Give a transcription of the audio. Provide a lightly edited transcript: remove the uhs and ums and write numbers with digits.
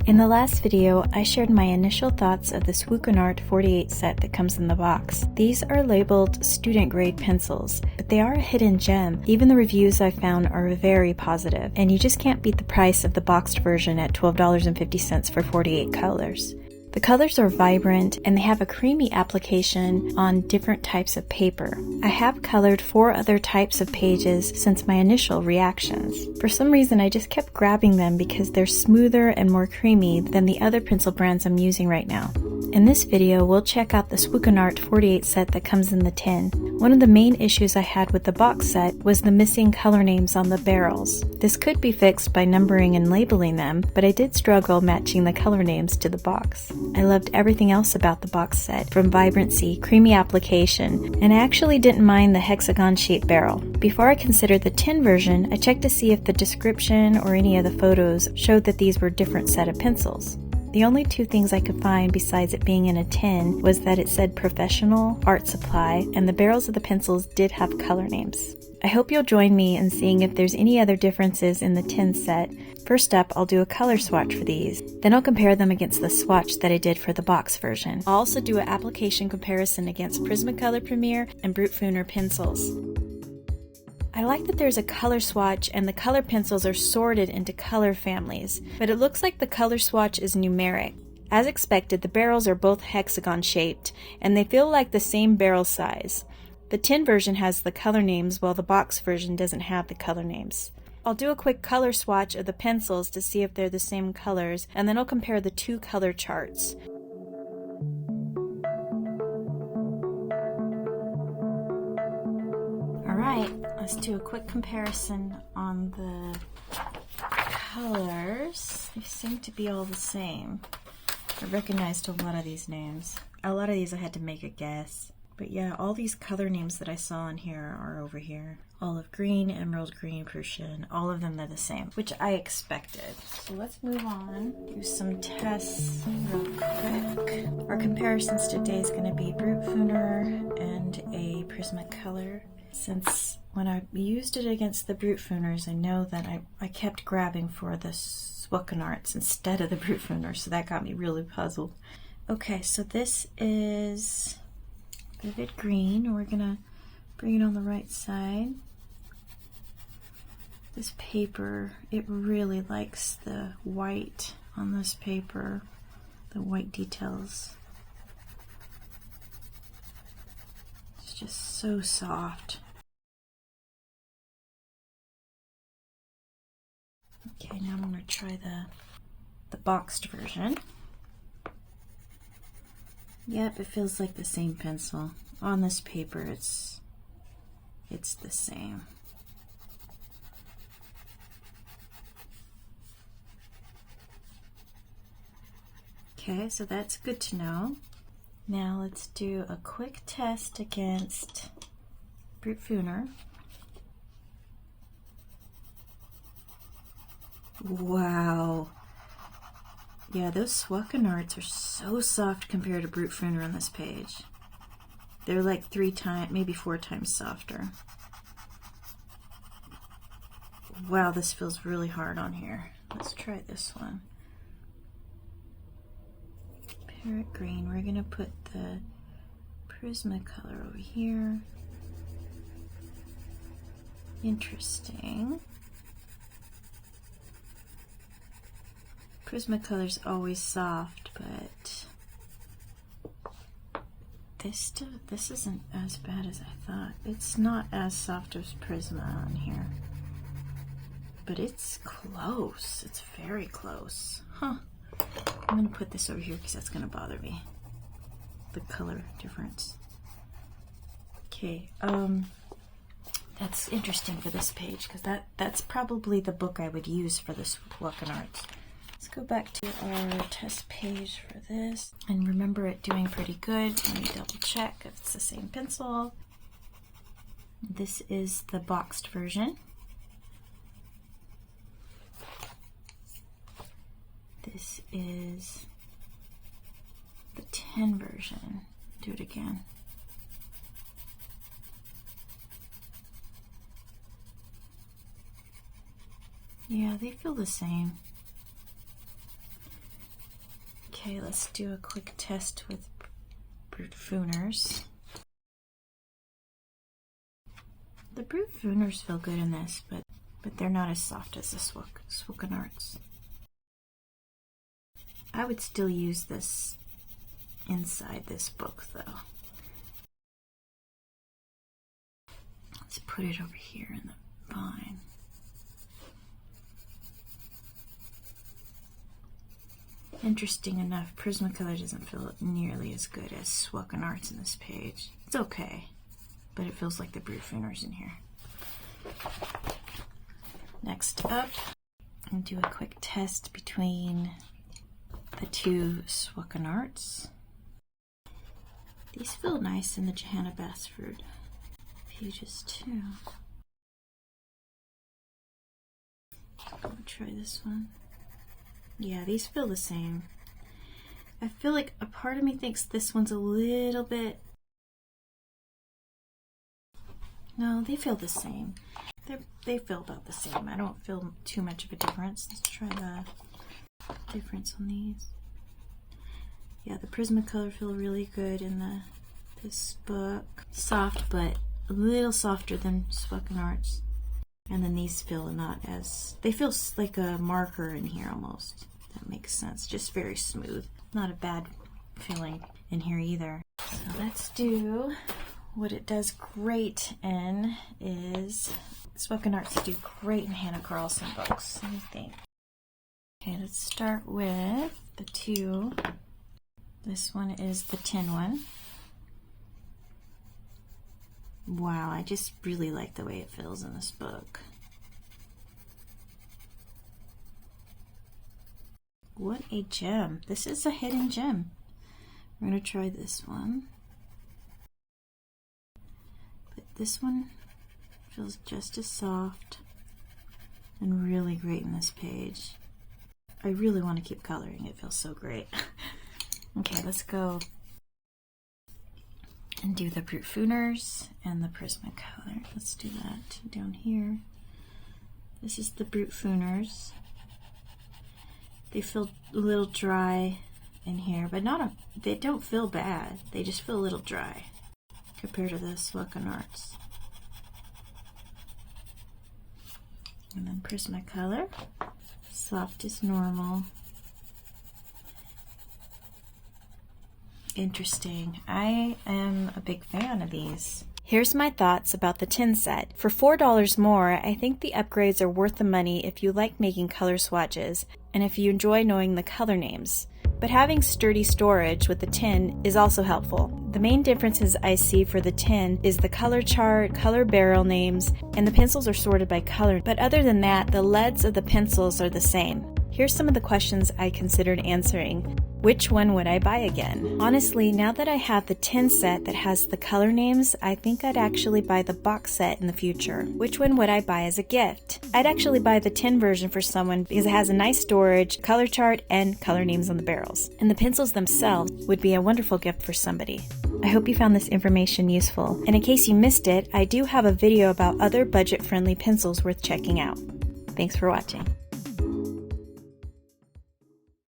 In the last video, I shared my initial thoughts of the Swukonart 48 set that comes in the box. These are labeled student grade pencils, but they are a hidden gem. Even the reviews I found are very positive, and you just can't beat the price of the boxed version at $12.50 for 48 colors. The colors are vibrant and they have a creamy application on different types of paper. I have colored 4 other types of pages since my initial reactions. For some reason I just kept grabbing them because they're smoother and more creamy than the other pencil brands I'm using right now. In this video, we'll check out the Swukonart 48 set that comes in the tin. One of the main issues I had with the box set was the missing color names on the barrels. This could be fixed by numbering and labeling them, but I did struggle matching the color names to the box. I loved everything else about the box set, from vibrancy, creamy application, and I actually didn't mind the hexagon-shaped barrel. Before I considered the tin version, I checked to see if the description or any of the photos showed that these were a different set of pencils. The only 2 things I could find besides it being in a tin was that it said professional art supply and the barrels of the pencils did have color names. I hope you'll join me in seeing if there's any other differences in the tin set. First up, I'll do a color swatch for these. Then I'll compare them against the swatch that I did for the box version. I'll also do an application comparison against Prismacolor Premier and Brutfuner pencils. I like that there's a color swatch and the color pencils are sorted into color families, but it looks like the color swatch is numeric. As expected, the barrels are both hexagon shaped, and they feel like the same barrel size. The tin version has the color names while the box version doesn't have the color names. I'll do a quick color swatch of the pencils to see if they're the same colors, and then I'll compare the 2 color charts. Alright, let's do a quick comparison on the colors. They seem to be all the same. I recognized a lot of these names. A lot of these I had to make a guess. But yeah, all these color names that I saw in here are over here. Olive green, emerald green, Prussian, all of them are the same, which I expected. So let's move on, do some tests real quick. Our comparisons today is going to be Brutfuner and a Prismacolor. Since when I used it against the Brutfuners, I know that I kept grabbing for the Swukonarts instead of the Brutfuner, so that got me really puzzled. Okay, so this is vivid green. We're gonna bring it on the right side. This paper, it really likes the white on this paper, the white details. It's just so soft. Okay, now I'm going to try the boxed version. Yep, it feels like the same pencil. On this paper, it's the same. Okay, so that's good to know. Now let's do a quick test against Brutfuner. Wow. Yeah, those Swukonarts are so soft compared to Brutfuner on this page. They're like 3 times, maybe 4 times softer. Wow, this feels really hard on here. Let's try this one. Parrot green. We're gonna put the Prismacolor over here. Interesting. Prismacolor's always soft, but this isn't as bad as I thought. It's not as soft as Prisma on here, but it's close. It's very close. Huh. I'm gonna put this over here because that's gonna bother me. The color difference. Okay, that's interesting for this page because that's probably the book I would use for this Swukonart. Let's go back to our test page for this and remember it doing pretty good. Let me double check if it's the same pencil. This is the boxed version. This is the tin version. Do it again. Yeah, they feel the same. Okay, let's do a quick test with Brutfuners. The Brutfuners feel good in this, but they're not as soft as the Swukonarts. I would still use this inside this book though. Let's put it over here in the vine. Interesting enough, Prismacolor doesn't feel nearly as good as Swukonarts in this page. It's okay, but it feels like the Brutfuners in here. Next up, I'm gonna do a quick test between the two Swukonarts. These feel nice in the Johanna Basford pages too. I'll try this one. Yeah, these feel the same. I feel like a part of me thinks this one's a little bit... No, they feel the same. They feel about the same. I don't feel too much of a difference. Let's try the difference on these. Yeah, the Prismacolor feel really good in this book. Soft, but a little softer than Swukonarts. And then these feel not as... They feel like a marker in here almost. That makes sense. Just very smooth. Not a bad feeling in here either. So let's do... What it does great in is... Swukonarts do great in Hannah Carlson books, let me think. Okay, let's start with the two. This one is the tin one. Wow, I just really like the way it feels in this book. What a gem. This is a hidden gem. We're going to try this one. But this one feels just as soft and really great in this page. I really want to keep coloring. It feels so great. Okay, let's go and do the Brutfuners and the Prismacolor. Let's do that down here. This is the Brutfuners. They feel a little dry in here, but they don't feel bad. They just feel a little dry compared to the Swukonarts. And then Prismacolor, soft as normal. Interesting. I am a big fan of these. Here's my thoughts about the tin set. For $4 more, I think the upgrades are worth the money if you like making color swatches and if you enjoy knowing the color names. But having sturdy storage with the tin is also helpful. The main differences I see for the tin is the color chart, color barrel names, and the pencils are sorted by color. But other than that, the leads of the pencils are the same. Here's some of the questions I considered answering. Which one would I buy again? Honestly, now that I have the tin set that has the color names, I think I'd actually buy the box set in the future. Which one would I buy as a gift? I'd actually buy the tin version for someone because it has a nice storage, color chart, and color names on the barrels. And the pencils themselves would be a wonderful gift for somebody. I hope you found this information useful. And in case you missed it, I do have a video about other budget-friendly pencils worth checking out. Thanks for watching.